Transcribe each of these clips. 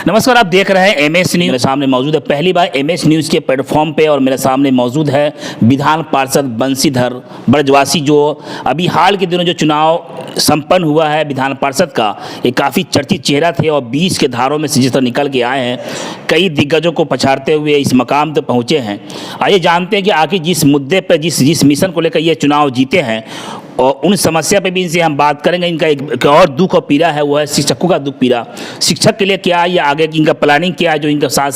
नमस्कार, आप देख रहे हैं एमएस न्यूज। मेरे सामने मौजूद है पहली बार एमएस न्यूज के प्लेटफॉर्म पे और मेरे सामने मौजूद है विधान पार्षद बंशीधर ब्रजवासी, जो अभी हाल के दिनों जो चुनाव संपन्न हुआ है विधान पार्षद का, ये काफ़ी चर्चित चेहरा थे और 20 के धारों में से जिस तरह निकल के आए हैं, कई दिग्गजों को पछाड़ते हुए इस मकाम तक पहुँचे हैं। आइए जानते हैं कि आखिर जिस मुद्दे पर जिस मिशन को लेकर ये चुनाव जीते हैं और उन समस्या पे भी इनसे हम बात करेंगे। इनका एक और दुख और पीड़ा है, वो है शिक्षकों का दुख पीड़ा। शिक्षक के लिए क्या या आगे की इनका प्लानिंग क्या है, जो इनके साथ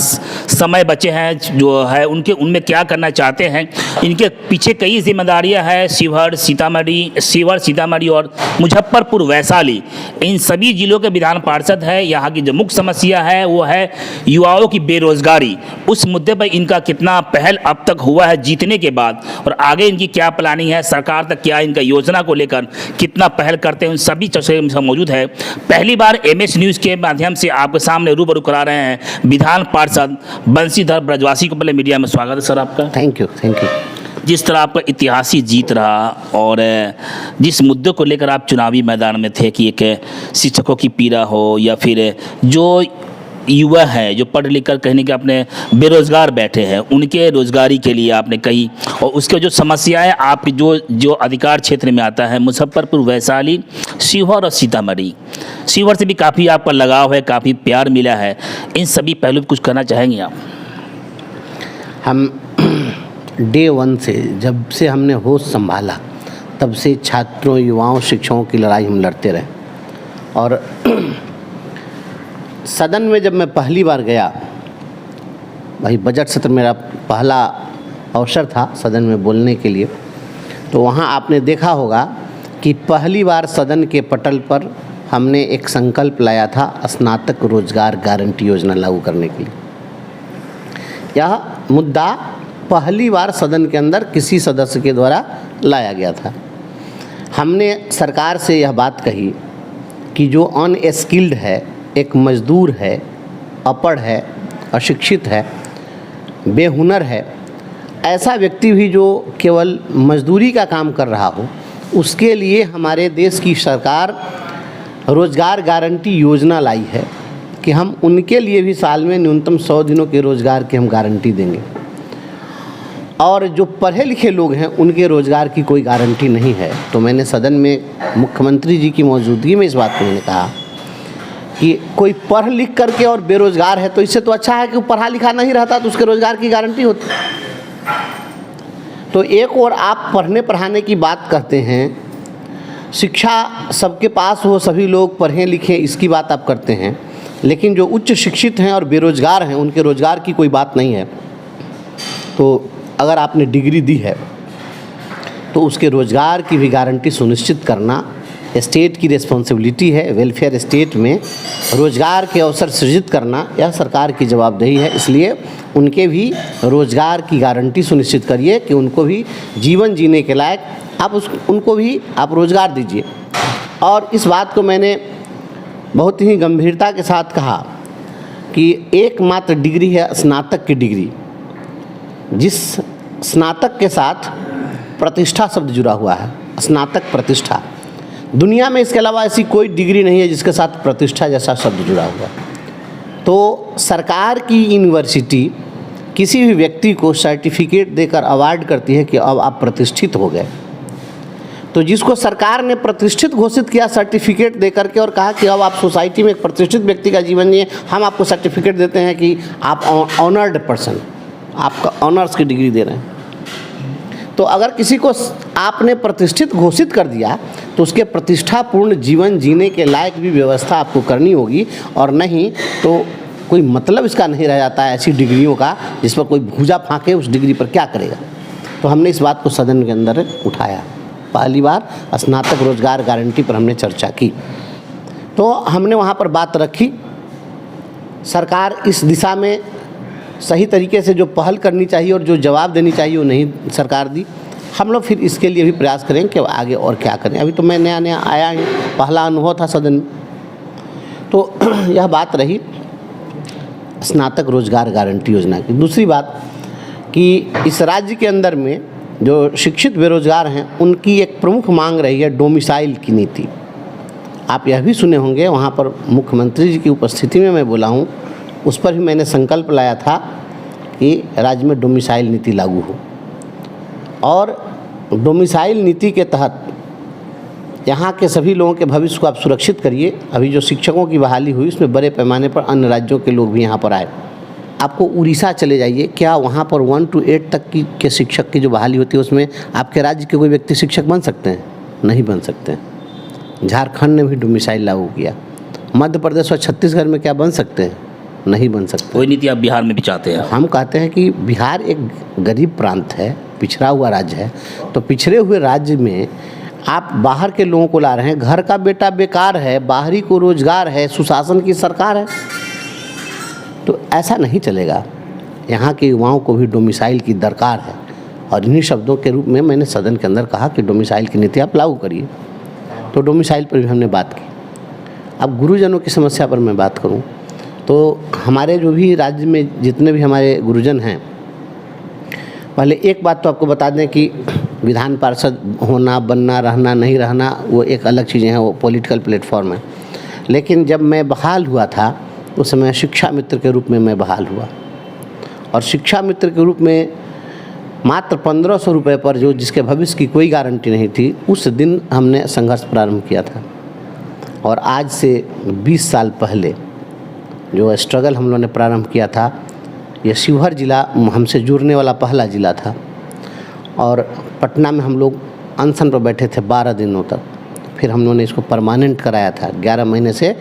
समय बचे हैं जो है उनमें क्या करना चाहते हैं। इनके पीछे कई जिम्मेदारियां हैं, शिवहर, सीतामढ़ी और मुजफ्फरपुर, वैशाली, इन सभी जिलों के विधान पार्षद है। यहाँ की जो मुख्य समस्या है वो है युवाओं की बेरोजगारी। उस मुद्दे पर इनका कितना पहल अब तक हुआ है जीतने के बाद, और आगे इनकी क्या प्लानिंग है, सरकार तक क्या इनका योजना को लेकर कितना पहल करते हैं, उन सभी चर्चा मौजूद है। पहली बार एमएस न्यूज़ के माध्यम से आपके सामने रूबरू करा रहे हैं विधान पार्षद बंशीधर ब्रजवासी को। पहले मीडिया में स्वागत है सर आपका। Thank you. जिस तरह आपका इतिहासी जीत रहा और जिस मुद्दे को लेकर आप चुनावी मैदान में थे कि एक शिक्षकों की पीड़ा हो या फिर जो युवा है जो पढ़ लिख कर कहीं ना कहीं अपने बेरोजगार बैठे हैं, उनके रोजगारी के लिए आपने कही, और उसके जो समस्याएं आपकी जो अधिकार क्षेत्र में आता है मुजफ्फरपुर, वैशाली, शिवहर और सीतामढ़ी। शिवहर से भी काफ़ी आपका लगाव है, काफ़ी प्यार मिला है। इन सभी पहलू पर कुछ कहना चाहेंगे आप? हम डे 1 से, जब से हमने होश संभाला, तब से छात्रों, युवाओं, शिक्षकों की लड़ाई हम लड़ते रहे। और सदन में जब मैं पहली बार गया, भाई बजट सत्र मेरा पहला अवसर था सदन में बोलने के लिए, तो वहाँ आपने देखा होगा कि पहली बार सदन के पटल पर हमने एक संकल्प लाया था स्नातक रोजगार गारंटी योजना लागू करने के लिए। यह मुद्दा पहली बार सदन के अंदर किसी सदस्य के द्वारा लाया गया था। हमने सरकार से यह बात कही कि जो अनस्किल्ड है, एक मजदूर है, अपढ़ है, अशिक्षित है, बेहुनर है, ऐसा व्यक्ति भी जो केवल मजदूरी का काम कर रहा हो, उसके लिए हमारे देश की सरकार रोज़गार गारंटी योजना लाई है कि हम उनके लिए भी साल में न्यूनतम 100 दिनों के रोज़गार की हम गारंटी देंगे। और जो पढ़े लिखे लोग हैं उनके रोज़गार की कोई गारंटी नहीं है। तो मैंने सदन में मुख्यमंत्री जी की मौजूदगी में इस बात को मैंने कहा कि कोई पढ़ लिख करके और बेरोजगार है, तो इससे तो अच्छा है कि वो पढ़ा लिखा नहीं रहता तो उसके रोज़गार की गारंटी होती। तो एक और आप पढ़ने पढ़ाने की बात करते हैं, शिक्षा सबके पास हो, सभी लोग पढ़ें लिखें, इसकी बात आप करते हैं, लेकिन जो उच्च शिक्षित हैं और बेरोजगार हैं उनके रोज़गार की कोई बात नहीं है। तो अगर आपने डिग्री दी है तो उसके रोज़गार की भी गारंटी सुनिश्चित करना स्टेट की रिस्पॉन्सिबिलिटी है। वेलफेयर स्टेट में रोज़गार के अवसर सृजित करना यह सरकार की जवाबदेही है। इसलिए उनके भी रोज़गार की गारंटी सुनिश्चित करिए कि उनको भी जीवन जीने के लायक उनको भी आप रोज़गार दीजिए। और इस बात को मैंने बहुत ही गंभीरता के साथ कहा कि एकमात्र डिग्री है स्नातक की डिग्री, जिस स्नातक के साथ प्रतिष्ठा शब्द जुड़ा हुआ है, स्नातक प्रतिष्ठा। दुनिया में इसके अलावा ऐसी कोई डिग्री नहीं है जिसके साथ प्रतिष्ठा जैसा शब्द जुड़ा हुआ। तो सरकार की यूनिवर्सिटी किसी भी व्यक्ति को सर्टिफिकेट देकर अवार्ड करती है कि अब आप प्रतिष्ठित हो गए। तो जिसको सरकार ने प्रतिष्ठित घोषित किया सर्टिफिकेट देकर के और कहा कि अब आप सोसाइटी में एक प्रतिष्ठित व्यक्ति का जीवन जिए, हम आपको सर्टिफिकेट देते हैं कि आप ऑनर्ड पर्सन, आपका ऑनर्स की डिग्री दे रहे हैं। तो अगर किसी को आपने प्रतिष्ठित घोषित कर दिया तो उसके प्रतिष्ठापूर्ण जीवन जीने के लायक भी व्यवस्था आपको करनी होगी, और नहीं तो कोई मतलब इसका नहीं रह जाता है ऐसी डिग्रियों का जिस पर कोई भूजा फाँके उस डिग्री पर क्या करेगा। तो हमने इस बात को सदन के अंदर उठाया। पहली बार स्नातक रोजगार गारंटी पर हमने चर्चा की, तो हमने वहाँ पर बात रखी। सरकार इस दिशा में सही तरीके से जो पहल करनी चाहिए और जो जवाब देनी चाहिए वो नहीं सरकार दी। हम लोग फिर इसके लिए भी प्रयास करेंगे कि आगे और क्या करें। अभी तो मैं नया आया हूँ, पहला अनुभव था सदन में। तो यह बात रही स्नातक रोजगार गारंटी योजना की। दूसरी बात कि इस राज्य के अंदर में जो शिक्षित बेरोजगार हैं उनकी एक प्रमुख मांग रही है डोमिसाइल की नीति। आप यह भी सुने होंगे, वहाँ पर मुख्यमंत्री जी की उपस्थिति में मैं बोला हूँ उस पर भी मैंने संकल्प लाया था कि राज्य में डोमिसाइल नीति लागू हो, और डोमिसाइल नीति के तहत यहाँ के सभी लोगों के भविष्य को आप सुरक्षित करिए। अभी जो शिक्षकों की बहाली हुई उसमें बड़े पैमाने पर अन्य राज्यों के लोग भी यहाँ पर आए। आपको उड़ीसा चले जाइए, क्या वहाँ पर 1 to 8 तक के शिक्षक की जो बहाली होती है उसमें आपके राज्य के कोई व्यक्ति शिक्षक बन सकते हैं? नहीं बन सकते हैं। झारखंड ने भी डोमिसाइल लागू किया। मध्य प्रदेश और छत्तीसगढ़ में क्या बन सकते हैं? नहीं बन सकते। वही नीति आप बिहार में भी चाहते हैं? हम कहते हैं कि बिहार एक गरीब प्रांत है, पिछड़ा हुआ राज्य है, तो पिछड़े हुए राज्य में आप बाहर के लोगों को ला रहे हैं। घर का बेटा बेकार है, बाहरी को रोजगार है, सुशासन की सरकार है, तो ऐसा नहीं चलेगा। यहाँ के युवाओं को भी डोमिसाइल की दरकार है, और इन्हीं शब्दों के रूप में मैंने सदन के अंदर कहा कि डोमिसाइल की नीति आप लागू करिए। तो डोमिसाइल पर भी हमने बात की। अब गुरुजनों की समस्या पर मैं बात करूँ तो हमारे जो भी राज्य में जितने भी हमारे गुरुजन हैं, पहले एक बात तो आपको बता दें कि विधान पार्षद होना, बनना, रहना, नहीं रहना वो एक अलग चीज़ें हैं, वो पॉलिटिकल प्लेटफॉर्म है। लेकिन जब मैं बहाल हुआ था उस समय शिक्षा मित्र के रूप में मैं बहाल हुआ, और शिक्षा मित्र के रूप में मात्र 1500 रुपये पर जो जिसके भविष्य की कोई गारंटी नहीं थी, उस दिन हमने संघर्ष प्रारंभ किया था। और आज से 20 साल पहले जो स्ट्रगल हम लोगों ने प्रारंभ किया था, ये शिवहर जिला हमसे जुड़ने वाला पहला ज़िला था, और पटना में हम लोग अनशन पर बैठे थे 12 दिनों तक। फिर हम लोगों ने इसको परमानेंट कराया था, 11 महीने से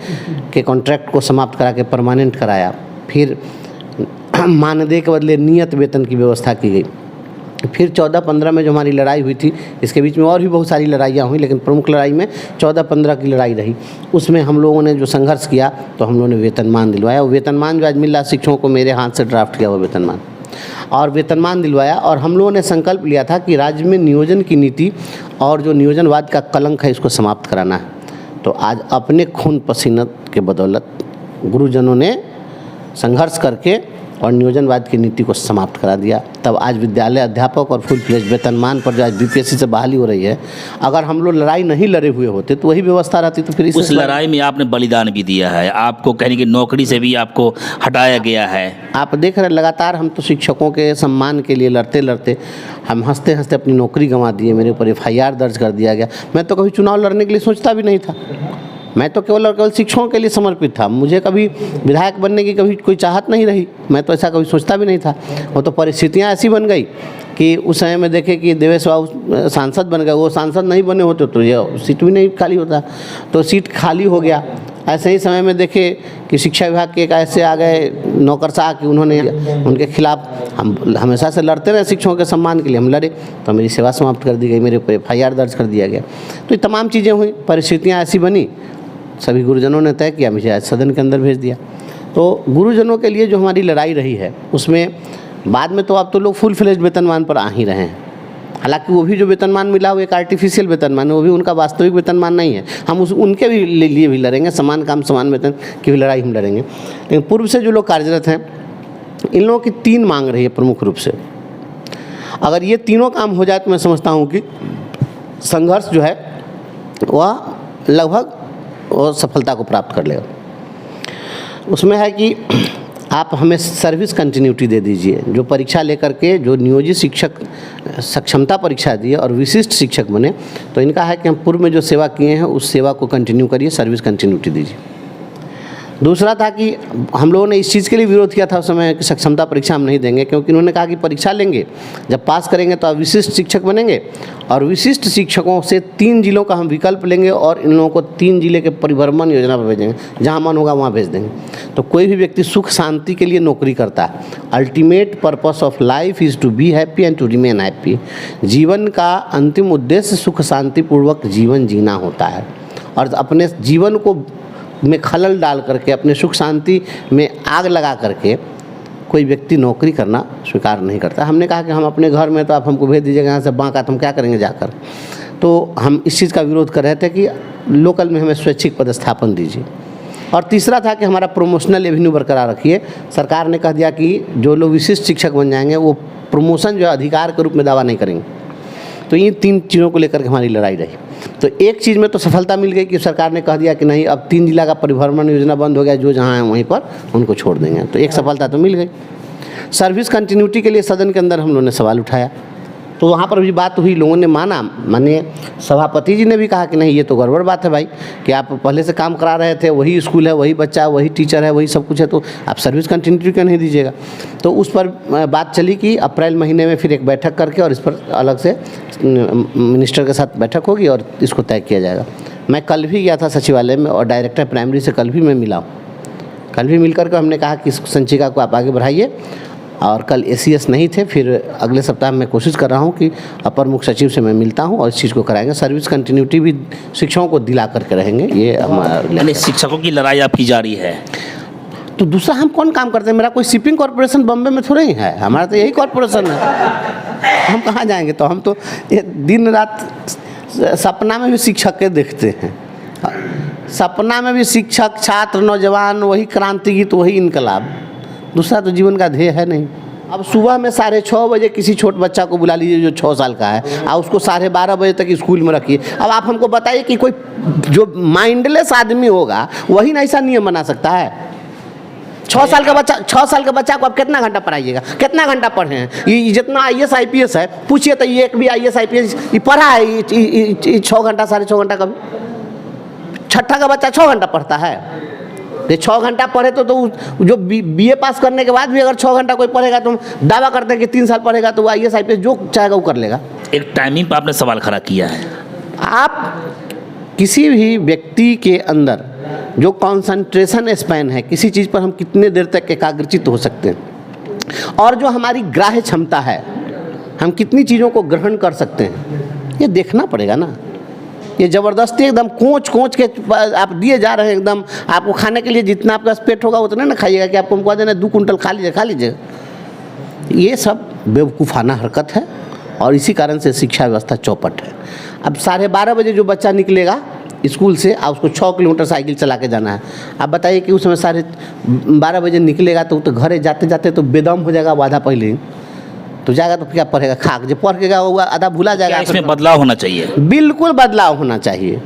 के कॉन्ट्रैक्ट को समाप्त करा के परमानेंट कराया। फिर मानदेय के बदले नियत वेतन की व्यवस्था की गई। फिर 14-15 में जो हमारी लड़ाई हुई थी, इसके बीच में और भी बहुत सारी लड़ाइयाँ हुई, लेकिन प्रमुख लड़ाई में 14-15 की लड़ाई रही। उसमें हम लोगों ने जो संघर्ष किया तो हम लोगों ने वेतनमान दिलवाया। वो वेतनमान जो आज मिल रहा शिक्षकों को, मेरे हाथ से ड्राफ्ट किया हुआ वेतनमान, और वेतनमान दिलवाया। और हम लोगों ने संकल्प लिया था कि राज्य में नियोजन की नीति और जो नियोजनवाद का कलंक है इसको समाप्त कराना है। तो आज अपने खून पसीना के बदौलत गुरुजनों ने संघर्ष करके और नियोजनवाद की नीति को समाप्त करा दिया। तब आज विद्यालय अध्यापक और फुल फ्लेज वेतनमान पर जो आज बीपीएससी से बहाली हो रही है, अगर हम लोग लड़ाई नहीं लड़े हुए होते तो वही व्यवस्था रहती। तो फिर उस लड़ाई में आपने बलिदान भी दिया है, आपको कहने की नौकरी से भी आपको हटाया गया है। आप देख रहे हैं लगातार हम तो शिक्षकों के सम्मान के लिए लड़ते लड़ते हम हंसते हंसते अपनी नौकरी गंवा दिए। मेरे ऊपर FIR दर्ज कर दिया गया। मैं तो कभी चुनाव लड़ने के लिए सोचता भी नहीं था। मैं तो केवल और केवल शिक्षकों के लिए समर्पित था। मुझे कभी विधायक बनने की कभी कोई चाहत नहीं रही। मैं तो ऐसा कभी सोचता भी नहीं था। वो तो परिस्थितियाँ ऐसी बन गई कि उस समय में देखे कि देवेश बाबू सांसद बन गए। वो सांसद नहीं बने होते तो ये सीट भी नहीं खाली होता, तो सीट खाली हो गया। ऐसे ही समय में देखे कि शिक्षा विभाग के एक ऐसे आ गए नौकरशाह कि उन्होंने उनके खिलाफ हम हमेशा से लड़ते रहे शिक्षकों के सम्मान के लिए। हम लड़े तो मेरी सेवा समाप्त कर दी गई, मेरे ऊपर FIR दर्ज कर दिया गया। तो ये तमाम चीज़ें हुई, परिस्थितियाँ ऐसी बनी, सभी गुरुजनों ने तय किया, मुझे आज सदन के अंदर भेज दिया। तो गुरुजनों के लिए जो हमारी लड़ाई रही है उसमें बाद में तो आप तो लोग फुल फ्लेज वेतनमान पर आ ही रहे हैं। हालांकि वो भी जो वेतनमान मिला वो एक आर्टिफिशियल वेतनमान है, वो भी उनका वास्तविक वेतनमान नहीं है। हम उनके भी लिए भी लड़ेंगे, समान काम समान वेतन की भी लड़ाई हम लड़ेंगे। लेकिन पूर्व से जो लोग कार्यरत हैं, इन लोगों की 3 मांग रही है प्रमुख रूप से। अगर ये तीनों काम हो जाए तो मैं समझता हूँ कि संघर्ष जो है वह लगभग और सफलता को प्राप्त कर लेगा। उसमें है कि आप हमें सर्विस कंटिन्यूटी दे दीजिए। जो परीक्षा लेकर के जो नियोजित शिक्षक सक्षमता परीक्षा दिए और विशिष्ट शिक्षक बने, तो इनका है कि हम पूर्व में जो सेवा किए हैं उस सेवा को कंटिन्यू करिए, सर्विस कंटिन्यूटी दीजिए। दूसरा था कि हम लोगों ने इस चीज़ के लिए विरोध किया था उस समय कि सक्षमता परीक्षा हम नहीं देंगे, क्योंकि उन्होंने कहा कि परीक्षा लेंगे, जब पास करेंगे तो आप विशिष्ट शिक्षक बनेंगे, और विशिष्ट शिक्षकों से 3 जिलों का हम विकल्प लेंगे और इन लोगों को 3 जिले के परिभ्रमण योजना पर भेजेंगे, जहाँ मन होगा वहाँ भेज देंगे। तो कोई भी व्यक्ति सुख शांति के लिए नौकरी करता है। Ultimate purpose of life is to be happy and to remain happy. जीवन का अंतिम उद्देश्य सुख शांतिपूर्वक जीवन जीना होता है, और अपने जीवन को में खलल डाल करके, अपने सुख शांति में आग लगा करके कोई व्यक्ति नौकरी करना स्वीकार नहीं करता। हमने कहा कि हम अपने घर में तो आप हमको भेज दीजिएगा यहाँ से बांका, तो हम क्या करेंगे जाकर। तो हम इस चीज़ का विरोध कर रहे थे कि लोकल में हमें स्वैच्छिक पदस्थापन दीजिए। और तीसरा था कि हमारा प्रोमोशनल एवेन्यू बरकरार रखिए। सरकार ने कह दिया कि जो लोग विशिष्ट शिक्षक बन जाएंगे वो प्रमोशन जो अधिकार के रूप में दावा नहीं करेंगे। तो ये 3 चीज़ों को लेकर के हमारी लड़ाई रही। तो एक चीज़ में तो सफलता मिल गई कि सरकार ने कह दिया कि नहीं, अब 3 जिला का परिभ्रमण योजना बंद हो गया, जो जहाँ है वहीं पर उनको छोड़ देंगे, तो एक सफलता तो मिल गई। सर्विस कंटिन्यूटी के लिए सदन के अंदर हम लोगों ने सवाल उठाया, तो वहाँ पर भी बात हुई, लोगों ने माना, माननीय सभापति जी ने भी कहा कि नहीं, ये तो गड़बड़ बात है भाई, कि आप पहले से काम करा रहे थे, वही स्कूल है, वही बच्चा, वही टीचर है, वही सब कुछ है, तो आप सर्विस कंटिन्यूटी क्यों नहीं दीजिएगा। तो उस पर बात चली कि अप्रैल महीने में फिर एक बैठक करके और इस पर अलग से मिनिस्टर के साथ बैठक होगी और इसको तय किया जाएगा। मैं कल भी गया था सचिवालय में और डायरेक्टर प्राइमरी से कल भी मैं मिला हूँ। कल भी मिलकर के हमने कहा कि इस संचिका को आप आगे बढ़ाइए, और कल एसीएस नहीं थे, फिर अगले सप्ताह मैं कोशिश कर रहा हूं कि अपर मुख्य सचिव से मैं मिलता हूं और इस चीज़ को कराएंगे। सर्विस कंटिन्यूटी भी शिक्षकों को दिला करके रहेंगे। ये हमारे शिक्षकों की लड़ाई आपकी जारी है, तो दूसरा हम कौन काम करते हैं? मेरा कोई शिपिंग कॉर्पोरेशन बम्बे में थोड़े ही है, हमारा तो यही कॉर्पोरेशन है। हम कहाँ जाएंगे? तो हम तो दिन रात सपना में भी शिक्षक के देखते हैं, सपना में भी शिक्षक, छात्र, नौजवान, वही क्रांति गीत, वही इनकलाब, दूसरा तो जीवन का ध्येय है नहीं। अब सुबह में 6:30 बजे किसी छोटे बच्चा को बुला लीजिए जो 6 साल का है, और उसको 12:30 बजे तक स्कूल में रखिए। अब आप हमको बताइए कि कोई जो माइंडलेस आदमी होगा वही ना ऐसा नियम बना सकता है? 6 साल का बच्चा को आप कितना घंटा पढ़ाइएगा? कितना घंटा पढ़े हैं? ये जितना IAS IPS है, पूछिए तो ये एक भी IAS IPS ये पढ़ा है? ये 6 घंटा, 6.5 घंटा कभी? छठा का बच्चा 6 घंटा पढ़ता है? ये 6 घंटा पढ़े तो जो BA पास करने के बाद भी अगर 6 घंटा कोई पढ़ेगा, तो दावा करते हैं कि 3 साल पढ़ेगा तो वो IAS IPS जो चाहेगा वो कर लेगा। एक टाइमिंग पर आपने सवाल खड़ा किया है। आप किसी भी व्यक्ति के अंदर जो कंसंट्रेशन स्पैन है, किसी चीज़ पर हम कितने देर तक एकाग्रचित हो सकते हैं, और जो हमारी ग्राह्य क्षमता है, हम कितनी चीज़ों को ग्रहण कर सकते हैं, ये देखना पड़ेगा ना। ये ज़बरदस्ती एकदम कोच के आप दिए जा रहे हैं, एकदम आपको खाने के लिए जितना आपका पेट होगा उतना ना खाइएगा, कि आपको हमको देना 2 कुंटल खा लीजिएगा। ये सब बेवकूफ़ाना हरकत है और इसी कारण से शिक्षा व्यवस्था चौपट है। अब 12:30 बजे जो बच्चा निकलेगा स्कूल से, और उसको 6 किलोमीटर साइकिल चला के जाना है, आप बताइए कि उस समय 12:30 बजे निकलेगा तो घर जाते जाते तो बेदम हो जाएगा आधा पहले ही, तो जाएगा तो क्या पढ़ेगा? खाक जो पढ़ के गया हुआ आधा भूला जाएगा। इसमें बदलाव होना चाहिए, बिल्कुल बदलाव होना चाहिए,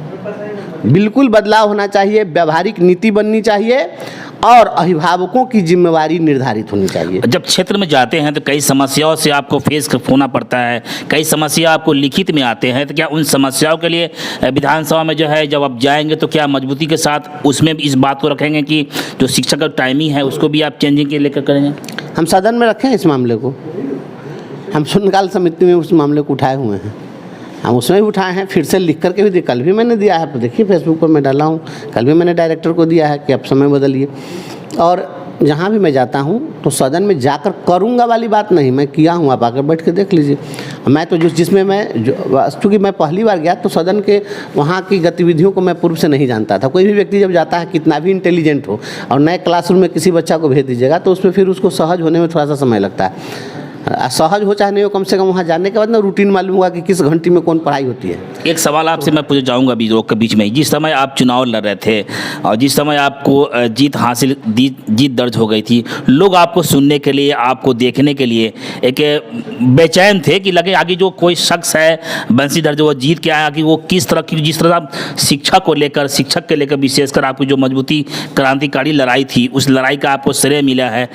बिल्कुल बदलाव होना चाहिए। व्यावहारिक नीति बननी चाहिए और अभिभावकों की जिम्मेवारी निर्धारित होनी चाहिए। जब क्षेत्र में जाते हैं तो कई समस्याओं से आपको फेस होना पड़ता है, कई समस्या आपको लिखित में आते हैं, तो क्या उन समस्याओं के लिए विधानसभा में जो है जब आप जाएंगे तो क्या मजबूती के साथ उसमें भी इस बात को रखेंगे कि जो शिक्षक का टाइमिंग है उसको भी आप चेंजिंग के लेकर करेंगे? हम सदन में रखें इस मामले को, हम शून्यकाल समिति में उस मामले को उठाए हुए हैं, हम उसमें भी उठाए हैं, फिर से लिख करके भी दिए। कल भी मैंने दिया है, देखिए फेसबुक पर मैं डाला हूँ, कल भी मैंने डायरेक्टर को दिया है कि आप समय बदलिए। और जहाँ भी मैं जाता हूँ तो सदन में जाकर करूँगा वाली बात नहीं, मैं किया हूँ, आप आकर बैठ के देख लीजिए। मैं तो जिसमें मैं चूँकि मैं पहली बार गया तो सदन के वहाँ की गतिविधियों को मैं पूर्व से नहीं जानता था। कोई भी व्यक्ति जब जाता है, कितना भी इंटेलिजेंट हो, और नए क्लासरूम में किसी बच्चा को भेज दीजिएगा तो उसमें फिर उसको सहज होने में थोड़ा सा समय लगता है। सहज हो चाहे नहीं हो, कम से कम वहाँ जाने के बाद ना रूटीन मालूम हुआ कि किस घंटी में कौन पढ़ाई होती है। एक सवाल आपसे मैं पूछ जाऊंगा अभी रोक के बीच में ही। जिस समय आप चुनाव लड़ रहे थे और जिस समय आपको जीत दर्ज हो गई थी, लोग आपको सुनने के लिए, आपको देखने के लिए एक बेचैन थे कि लगे आगे जो कोई शख्स है बंसीधर जो वो जीत के आया, कि वो किस तरह की, जिस तरह आप शिक्षा को लेकर, शिक्षक के लेकर विशेषकर आपकी जो मजबूती क्रांतिकारी लड़ाई थी, उस लड़ाई का आपको श्रेय मिला है,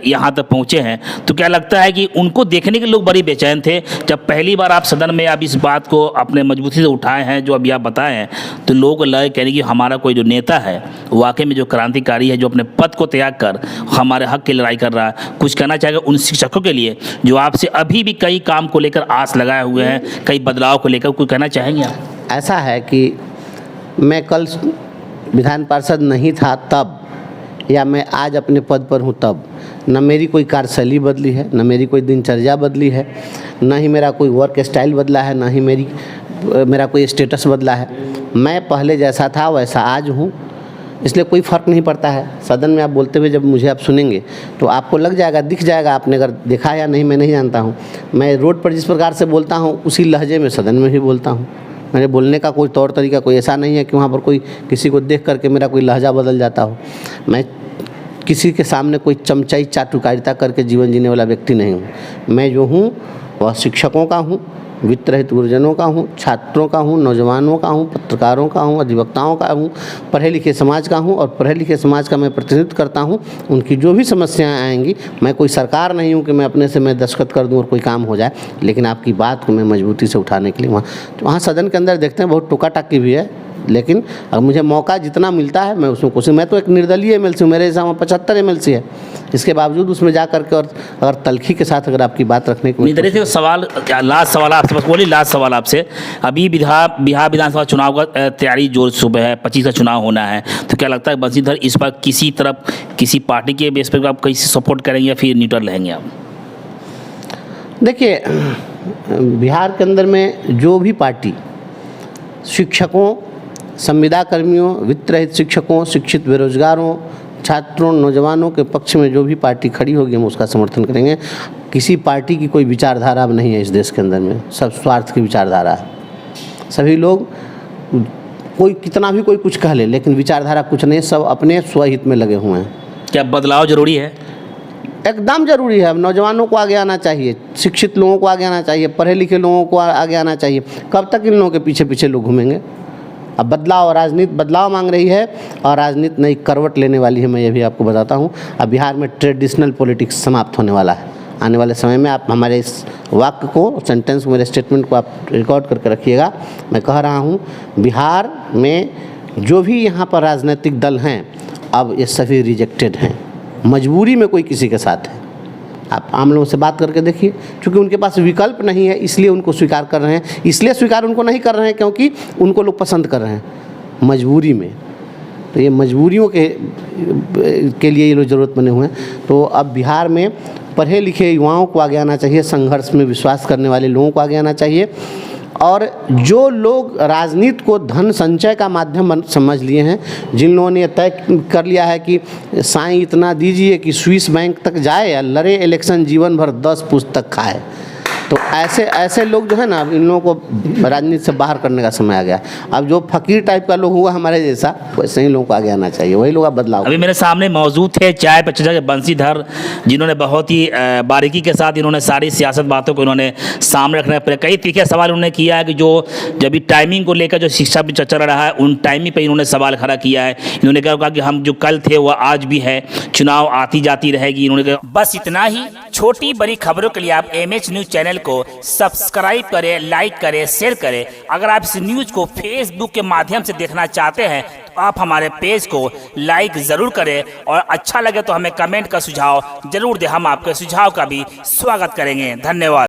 यहाँ तक पहुँचे हैं। तो क्या लगता है कि उनको देखने के लोग बड़ी बेचैन थे? जब पहली बार आप सदन में आप इस बात को अपने मजबूती से उठाए हैं जो अभी आप बताए हैं, तो लोग लगे कह रहे कि हमारा कोई जो नेता है वाकई में जो क्रांतिकारी है, जो अपने पद को त्याग कर हमारे हक की लड़ाई कर रहा है। कुछ कहना चाहेगा उन शिक्षकों के लिए जो आपसे अभी भी कई काम को लेकर आस लगाए हुए हैं, कई बदलाव को लेकर, कुछ कहना चाहेंगे आप? ऐसा है कि मैं कल विधान पार्षद नहीं था तब, या मैं आज अपने पद पर हूँ तब, न मेरी कोई कार्यशैली बदली है, न मेरी कोई दिनचर्या बदली है, न ही मेरा कोई वर्क स्टाइल बदला है, न ही मेरा कोई स्टेटस बदला है। मैं पहले जैसा था वैसा आज हूँ, इसलिए कोई फ़र्क नहीं पड़ता है। सदन में आप बोलते हुए जब मुझे आप सुनेंगे तो आपको लग जाएगा, दिख जाएगा, आपने अगर देखा या नहीं मैं नहीं जानता हूँ। मैं रोड पर जिस प्रकार से बोलता हूँ उसी लहजे में सदन में भी बोलता हूँ। मेरे बोलने का कोई तौर तरीका कोई ऐसा नहीं है कि वहाँ पर कोई किसी को देख करके मेरा कोई लहजा बदल जाता हो। मैं किसी के सामने कोई चमचाई चाटुकारिता करके जीवन जीने वाला व्यक्ति नहीं हूँ। मैं जो हूँ वह शिक्षकों का हूँ, वित्त रहित गुरुजनों का हूँ, छात्रों का हूँ, नौजवानों का हूँ, पत्रकारों का हूँ, अधिवक्ताओं का हूँ, पढ़े लिखे समाज का हूँ और पढ़े लिखे समाज का मैं प्रतिनिधित्व करता हूँ। उनकी जो भी समस्याएं आएंगी, मैं कोई सरकार नहीं हूँ कि मैं अपने से मैं दस्तखत कर दूँ और कोई काम हो जाए, लेकिन आपकी बात को मैं मजबूती से उठाने के लिए वहाँ सदन के अंदर देखते हैं बहुत टोका टाकी भी है, लेकिन अब मुझे मौका जितना मिलता है मैं उसमें कोशिश, मैं तो एक निर्दलीय MLC हूँ, मेरे हिसाब में 75 MLC है, इसके बावजूद उसमें जा करके और अगर तलखी के साथ अगर आपकी बात रखने की मेरे से सवाल, लास्ट सवाल आपसे, बस बोलिए लास्ट सवाल आपसे। अभी बिहार विधानसभा चुनाव का तैयारी जोर शोर है, 25 का चुनाव होना है, तो क्या लगता है बंसीधर इस बार किसी तरफ किसी पार्टी के बेस पर आप कैसे सपोर्ट करेंगे या फिर न्यूट्रल रहेंगे आप? देखिए, बिहार के अंदर में जो भी पार्टी शिक्षकों, संविदा कर्मियों, वित्त रहित शिक्षकों, शिक्षित बेरोजगारों, छात्रों, नौजवानों के पक्ष में जो भी पार्टी खड़ी होगी हम उसका समर्थन करेंगे। किसी पार्टी की कोई विचारधारा अब नहीं है इस देश के अंदर में, सब स्वार्थ की विचारधारा है। सभी लोग, कोई कितना भी कोई कुछ कह ले, लेकिन विचारधारा कुछ नहीं, सब अपने स्वहित में लगे हुए हैं। क्या बदलाव जरूरी है? एकदम ज़रूरी है। अब नौजवानों को आगे आना चाहिए, शिक्षित लोगों को आगे आना चाहिए, पढ़े लिखे लोगों को आगे आना चाहिए। कब तक इन लोगों के पीछे पीछे लोग घूमेंगे? अब बदलाव, राजनीति बदलाव मांग रही है और राजनीति नई करवट लेने वाली है। मैं ये भी आपको बताता हूँ, अब बिहार में ट्रेडिशनल पॉलिटिक्स समाप्त होने वाला है। आने वाले समय में आप हमारे इस वाक्य को, सेंटेंस को, मेरे स्टेटमेंट को आप रिकॉर्ड करके रखिएगा। मैं कह रहा हूँ बिहार में जो भी यहाँ पर राजनीतिक दल हैं, अब ये सभी रिजेक्टेड हैं, मजबूरी में कोई किसी के साथ है। आप आम लोगों से बात करके देखिए, क्योंकि उनके पास विकल्प नहीं है, इसलिए उनको स्वीकार कर रहे हैं। इसलिए स्वीकार उनको नहीं कर रहे हैं क्योंकि उनको लोग पसंद कर रहे हैं, मजबूरी में। तो ये मजबूरियों के लिए ये लोग ज़रूरत बने हुए हैं। तो अब बिहार में पढ़े लिखे युवाओं को आगे आना चाहिए, संघर्ष में विश्वास करने वाले लोगों को आगे आना चाहिए, और जो लोग राजनीति को धन संचय का माध्यम समझ लिए हैं, जिन लोगों ने तय कर लिया है कि साईं इतना दीजिए कि स्विस बैंक तक जाए या लड़े इलेक्शन जीवन भर 10 पुस्तक खाए, तो ऐसे लोग जो है ना, इन लोगों को राजनीति से बाहर करने का समय आ गया। अब जो फकीर टाइप का लोग हुआ हमारे जैसा, वैसे ही लोगों को आगे आना चाहिए, वही लोग अब बदलाव। अभी मेरे सामने मौजूद थे चाय पे चर्चा के बंसीधर, जिन्होंने बहुत ही बारीकी के साथ इन्होंने सारी सियासत बातों को इन्होंने सामने रखने पर कई तीखे सवाल उन्होंने किया है कि जो जब टाइमिंग को लेकर जो शिक्षा पर चर्चा रहा है, उन टाइमिंग पर इन्होंने सवाल खड़ा किया है। इन्होंने कहा कि हम जो कल थे वह आज भी है, चुनाव आती जाती रहेगी। इन्होंने कहा बस इतना ही। छोटी बड़ी खबरों के लिए आप MH न्यूज़ चैनल को सब्सक्राइब करें, लाइक करें, शेयर करें। अगर आप इस न्यूज़ को फेसबुक के माध्यम से देखना चाहते हैं तो आप हमारे पेज को लाइक ज़रूर करें, और अच्छा लगे तो हमें कमेंट का सुझाव जरूर दें, हम आपके सुझाव का भी स्वागत करेंगे। धन्यवाद।